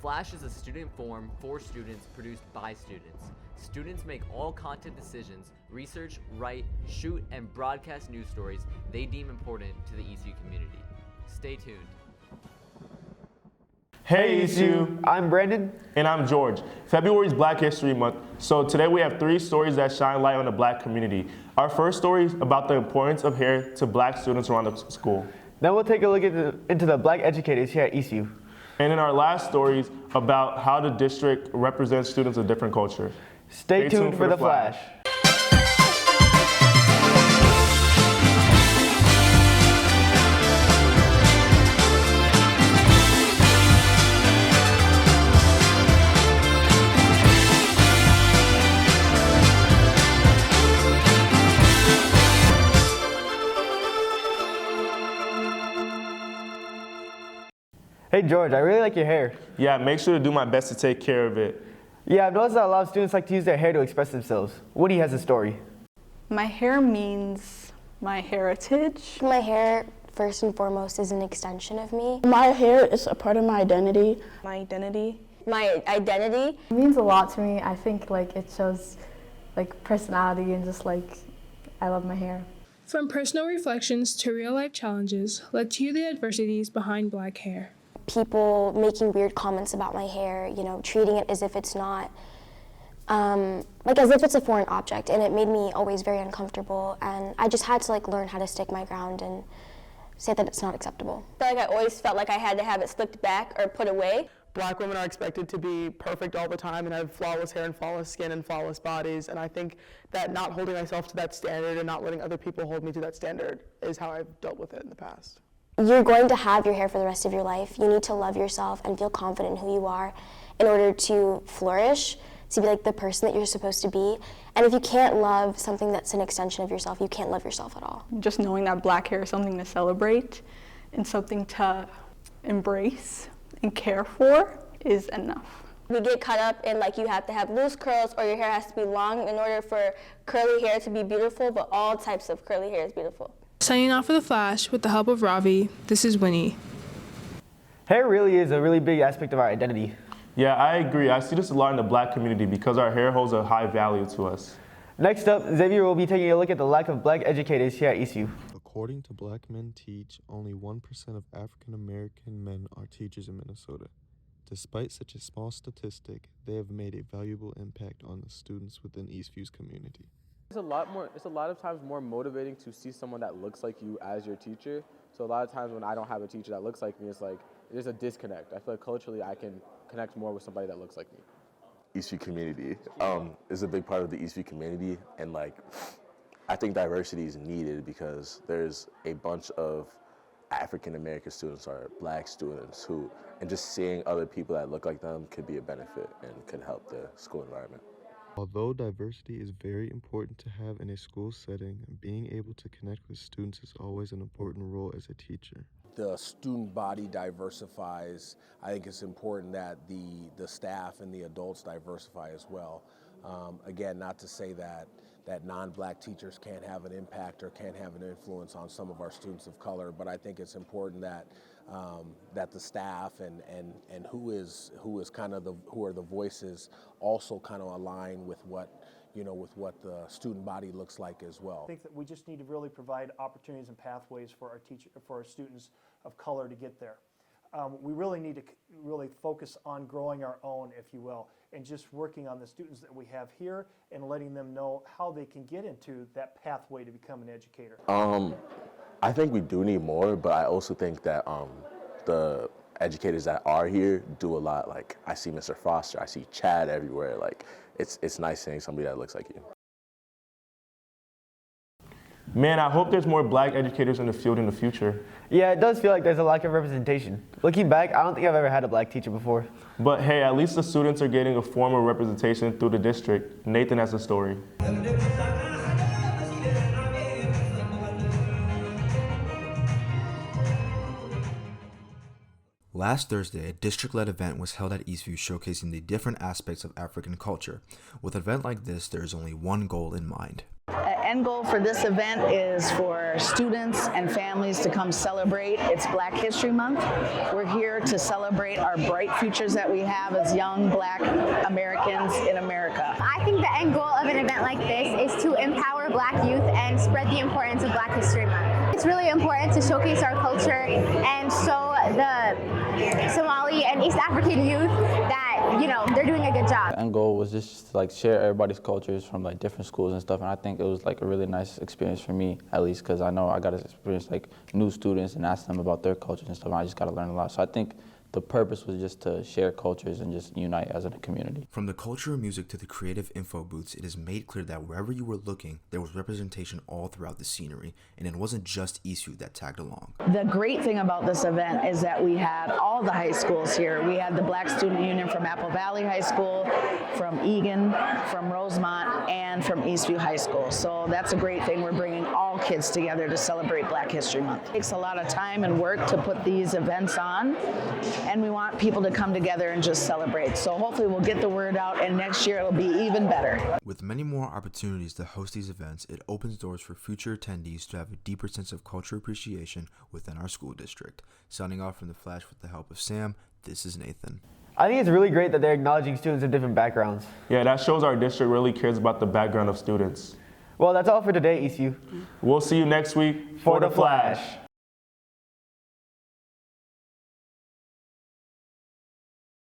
Flash is a student forum for students produced by students. Students make all content decisions, research, write, shoot, and broadcast news stories they deem important to the Eastview community. Stay tuned. Hey Eastview, I'm Brandon. And I'm George. February is Black History Month, so today we have 3 stories that shine light on the Black community. Our first story is about the importance of hair to Black students around the school. Then we'll take a look into the Black educators here at Eastview. And in our last stories about how the district represents students of different culture. Stay tuned for the flash. Hey George, I really like your hair. Yeah, make sure to do my best to take care of it. Yeah, I've noticed that a lot of students like to use their hair to express themselves. Woody has a story. My hair means my heritage. My hair, first and foremost, is an extension of me. My hair is a part of my identity. My identity. My identity. It means a lot to me. I think it shows personality and just I love my hair. From personal reflections to real-life challenges, let's hear the adversities behind Black hair. People making weird comments about my hair, treating it as if it's not, as if it's a foreign object, and it made me always very uncomfortable, and I just had to learn how to stick my ground and say that it's not acceptable. I feel like I always felt like I had to have it slicked back or put away. Black women are expected to be perfect all the time and have flawless hair and flawless skin and flawless bodies, and I think that not holding myself to that standard and not letting other people hold me to that standard is how I've dealt with it in the past. You're going to have your hair for the rest of your life. You need to love yourself and feel confident in who you are in order to flourish, to be the person that you're supposed to be. And if you can't love something that's an extension of yourself, you can't love yourself at all. Just knowing that Black hair is something to celebrate and something to embrace and care for is enough. We get caught up in you have to have loose curls or your hair has to be long in order for curly hair to be beautiful, but all types of curly hair is beautiful. Signing off for the flash with the help of Ravi, this is Winnie. Hair really is a really big aspect of our identity. Yeah, I agree. I see this a lot in the Black community because our hair holds a high value to us. Next up, Xavier will be taking a look at the lack of Black educators here at Eastview. According to Black Men Teach, only 1% of African American men are teachers in Minnesota. Despite such a small statistic, they have made a valuable impact on the students within Eastview's community. It's a lot of times more motivating to see someone that looks like you as your teacher. So a lot of times when I don't have a teacher that looks like me, it's there's a disconnect. I feel like culturally I can connect more with somebody that looks like me. Eastview community is a big part of the Eastview community, and I think diversity is needed because there's a bunch of African American students or Black students and just seeing other people that look like them could be a benefit and could help the school environment. Although diversity is very important to have in a school setting, being able to connect with students is always an important role as a teacher. The student body diversifies. I think it's important that the staff and the adults diversify as well. Again, not to say that non-Black teachers can't have an impact or can't have an influence on some of our students of color, but I think it's important that the staff and who are the voices also kind of align with what the student body looks like as well. I think that we just need to really provide opportunities and pathways for our students of color to get there. We really need to really focus on growing our own, if you will, and just working on the students that we have here and letting them know how they can get into that pathway to become an educator. I think we do need more, but I also think that the educators that are here do a lot. I see Mr. Foster, I see Chad everywhere. It's nice seeing somebody that looks like you. Man, I hope there's more Black educators in the field in the future. Yeah, it does feel like there's a lack of representation. Looking back, I don't think I've ever had a Black teacher before. But hey, at least the students are getting a form of representation through the district. Nathan has a story. Last Thursday, a district-led event was held at Eastview showcasing the different aspects of African culture. With an event like this, there is only one goal in mind. end goal for this event is for students and families to come celebrate. It's Black History Month. We're here to celebrate our bright futures that we have as young Black Americans in America. I think the end goal of an event like this is to empower Black youth and spread the importance of Black History Month. It's really important to showcase our culture and show the Somali and East African youth that, you know, they're doing a good job. The end goal was just to like share everybody's cultures from like different schools and stuff, and I think it was like a really nice experience for me, at least, because I know I got to experience like new students and ask them about their cultures and stuff, and I just got to learn a lot. So I think the purpose was just to share cultures and just unite as a community. From the culture and music to the creative info booths, it is made clear that wherever you were looking, there was representation all throughout the scenery, and it wasn't just Eastview that tagged along. The great thing about this event is that we had all the high schools here. We had the Black Student Union from Apple Valley High School, from Egan, from Rosemont, and from Eastview High School. So that's a great thing. We're bringing all kids together to celebrate Black History Month. It takes a lot of time and work to put these events on, and we want people to come together and just celebrate. So hopefully we'll get the word out, and next year it'll be even better. With many more opportunities to host these events, it opens doors for future attendees to have a deeper sense of cultural appreciation within our school district. Signing off from The Flash with the help of Sam, this is Nathan. I think it's really great that they're acknowledging students of different backgrounds. Yeah, that shows our district really cares about the background of students. Well, that's all for today, Eastview. We'll see you next week for The Flash.